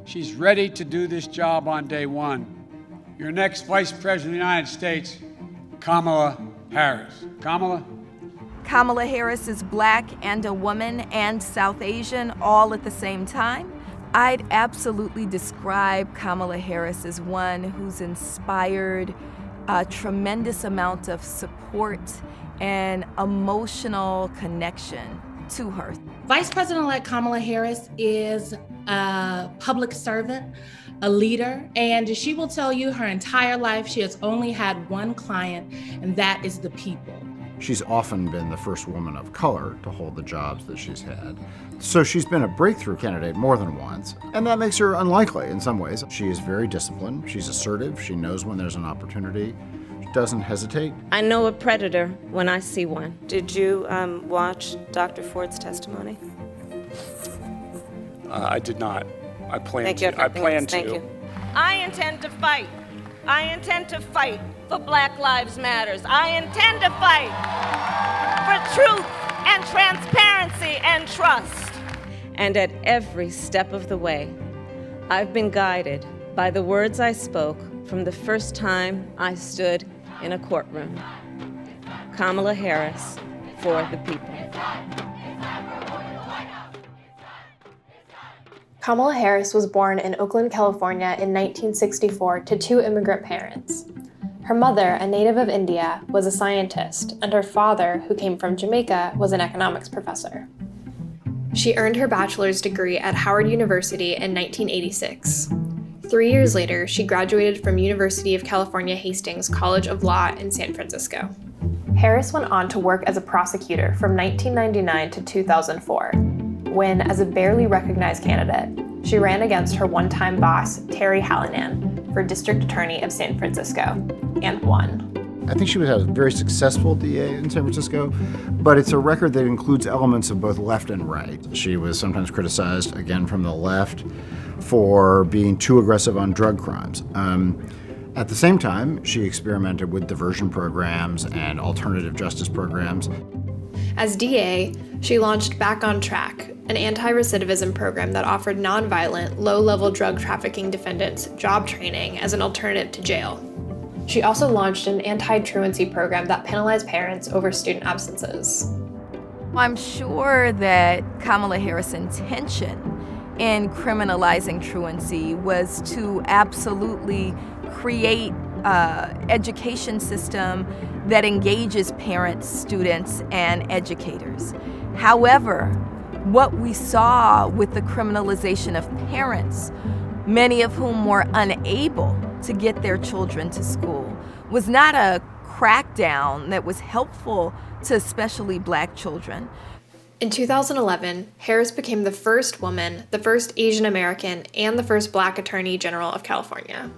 she's ready to do this job on day one. Your next Vice President of the United States, Kamala Harris. Kamala? Kamala Harris is Black and a woman and South Asian all at the same time. I'd absolutely describe Kamala Harris as one who's inspired a tremendous amount of support and emotional connection to her. Vice President-elect Kamala Harris is a public servant, a leader, and she will tell you her entire life she has only had one client, and that is the people. She's often been the first woman of color to hold the jobs that she's had. So she's been a breakthrough candidate more than once, and that makes her unlikely in some ways. She is very disciplined, she's assertive, she knows when there's an opportunity, she doesn't hesitate. I know a predator when I see one. Did you watch Dr. Ford's testimony? I did not. I plan Thank you. to. I plan to. Thank you. I intend to fight. I intend to fight for Black Lives Matters. I intend to fight for truth and transparency and trust. And at every step of the way, I've been guided by the words I spoke from the first time I stood in a courtroom. Kamala Harris for the people. Kamala Harris was born in Oakland, California in 1964 to two immigrant parents. Her mother, a native of India, was a scientist, and her father, who came from Jamaica, was an economics professor. She earned her bachelor's degree at Howard University in 1986. 3 years later, she graduated from University of California Hastings College of Law in San Francisco. Harris went on to work as a prosecutor from 1999 to 2004, when, as a barely recognized candidate, she ran against her one-time boss, Terry Hallinan, for District Attorney of San Francisco, and won. I think she was a very successful DA in San Francisco, but it's a record that includes elements of both left and right. She was sometimes criticized, again from the left, for being too aggressive on drug crimes. At the same time, she experimented with diversion programs and alternative justice programs. As DA, she launched Back on Track, an anti-recidivism program that offered nonviolent, low-level drug trafficking defendants job training as an alternative to jail. She also launched an anti-truancy program that penalized parents over student absences. I'm sure that Kamala Harris' intention in criminalizing truancy was to absolutely create an education system that engages parents, students, and educators. However, what we saw with the criminalization of parents, many of whom were unable to get their children to school, was not a crackdown that was helpful to especially Black children. In 2011, Harris became the first woman, the first Asian American, and the first Black Attorney General of California.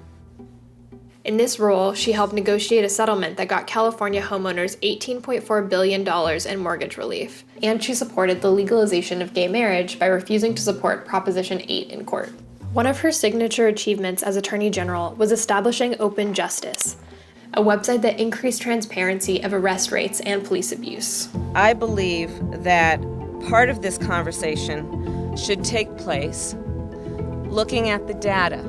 In this role, she helped negotiate a settlement that got California homeowners $18.4 billion in mortgage relief, and she supported the legalization of gay marriage by refusing to support Proposition 8 in court. One of her signature achievements as Attorney General was establishing Open Justice, a website that increased transparency of arrest rates and police abuse. I believe that part of this conversation should take place looking at the data.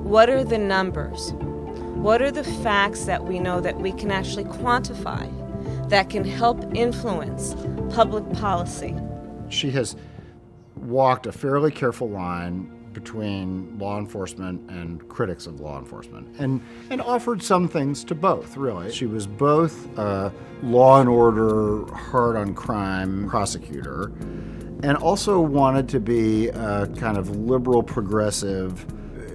What are the numbers? What are the facts that we know that we can actually quantify that can help influence public policy? She has walked a fairly careful line between law enforcement and critics of law enforcement, and offered some things to both, really. She was both a law and order, hard on crime prosecutor, and also wanted to be a kind of liberal, progressive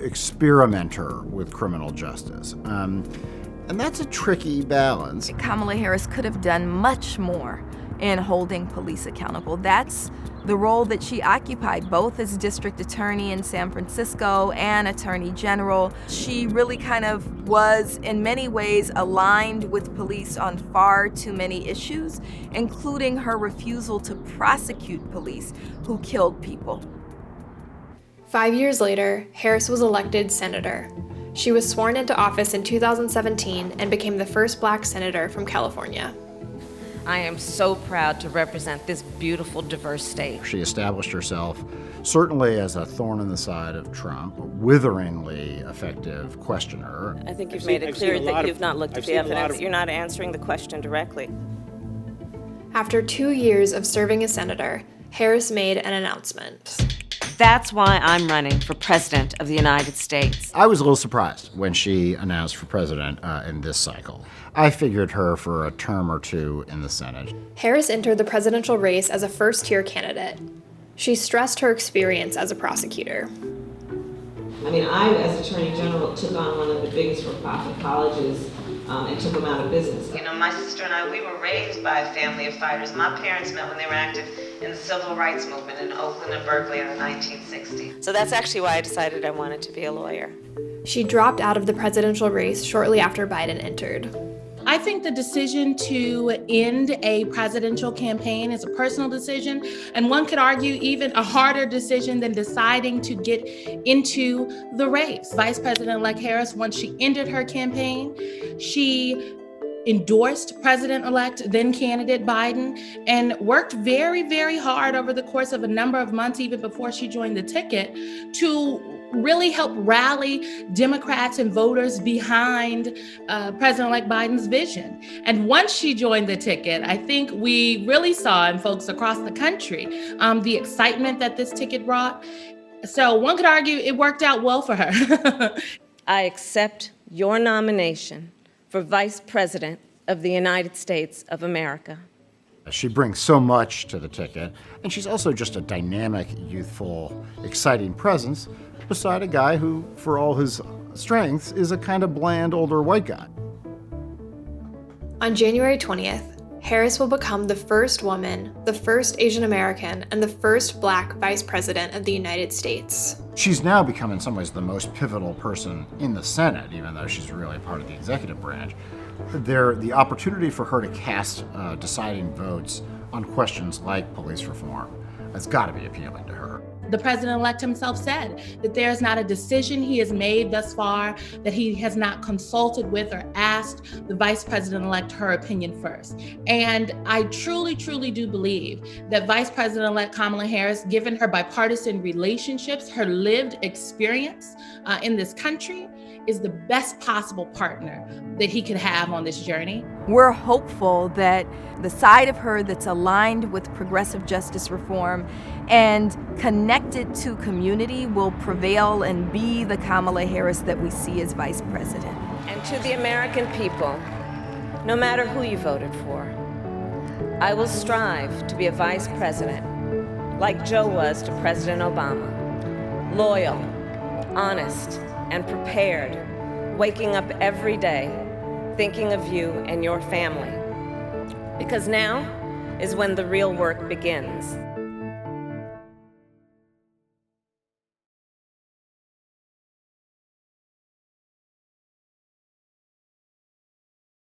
experimenter with criminal justice. And that's a tricky balance. Kamala Harris could have done much more in holding police accountable. That's the role that she occupied, both as district attorney in San Francisco and attorney general. She really kind of was, in many ways, aligned with police on far too many issues, including her refusal to prosecute police who killed people. 5 years later, Harris was elected senator. She was sworn into office in 2017 and became the first Black senator from California. I am so proud to represent this beautiful, diverse state. She established herself certainly as a thorn in the side of Trump, a witheringly effective questioner. I think you've made it clear that you've not looked at the evidence. You're not answering the question directly. After 2 years of serving as senator, Harris made an announcement. That's why I'm running for President of the United States. I was a little surprised when she announced for president in this cycle. I figured her for a term or two in the Senate. Harris entered the presidential race as a first-tier candidate. She stressed her experience as a prosecutor. I mean, I, as Attorney General, took on one of the biggest for-profit colleges and took them out of business. You know, my sister and I, we were raised by a family of fighters. My parents met when they were active in the civil rights movement in Oakland and Berkeley in the 1960s. So that's actually why I decided I wanted to be a lawyer. She dropped out of the presidential race shortly after Biden entered. I think the decision to end a presidential campaign is a personal decision, and one could argue even a harder decision than deciding to get into the race. Vice President-elect Harris, once she ended her campaign, she endorsed President-elect then candidate Biden and worked very, very hard over the course of a number of months, even before she joined the ticket, to really help rally Democrats and voters behind President-elect Biden's vision. And once she joined the ticket, I think we really saw in folks across the country the excitement that this ticket brought. So one could argue it worked out well for her. I accept your nomination for Vice President of the United States of America. She brings so much to the ticket, and she's also just a dynamic, youthful, exciting presence beside a guy who, for all his strengths, is a kind of bland, older white guy. On January 20th, Harris will become the first woman, the first Asian American, and the first Black Vice President of the United States. She's now become, in some ways, the most pivotal person in the Senate, even though she's really part of the executive branch. The opportunity for her to cast deciding votes on questions like police reform has got to be appealing to her. The president-elect himself said that there's not a decision he has made thus far that he has not consulted with or asked the vice president-elect her opinion first. And I truly, truly do believe that Vice President-elect Kamala Harris, given her bipartisan relationships, her lived experience in this country, is the best possible partner that he could have on this journey. We're hopeful that the side of her that's aligned with progressive justice reform and connected to community will prevail and be the Kamala Harris that we see as vice president. And to the American people, no matter who you voted for, I will strive to be a vice president like Joe was to President Obama, loyal, honest, and prepared, waking up every day thinking of you and your family. Because now is when the real work begins.